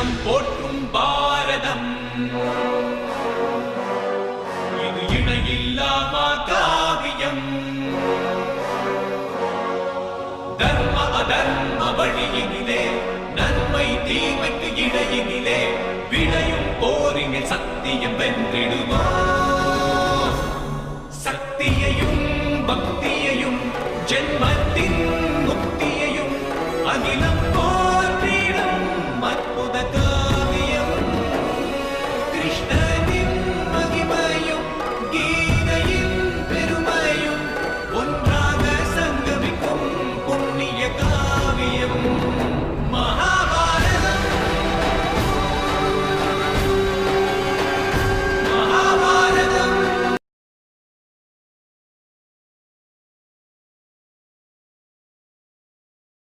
தர்மம் போற்றும் பாரதம் இது இணையில்லாமா காவியம் தர்ம அதர்ம வழியினிலே நன்மை தீமைக்கு இடையினிலே விளையும் போரினில் சத்தியம் வென்றிடுமா சக்தியையும் பக்தியையும் ஜென்மத்தின் முக்தியையும் அகிலம் போற்றிடும் அற்புத காவியம் கிருஷ்ணனின் மகிமையும் கீதையின் பெருமையும் ஒன்றாக சங்கமிக்கும் புண்ணிய காவியம்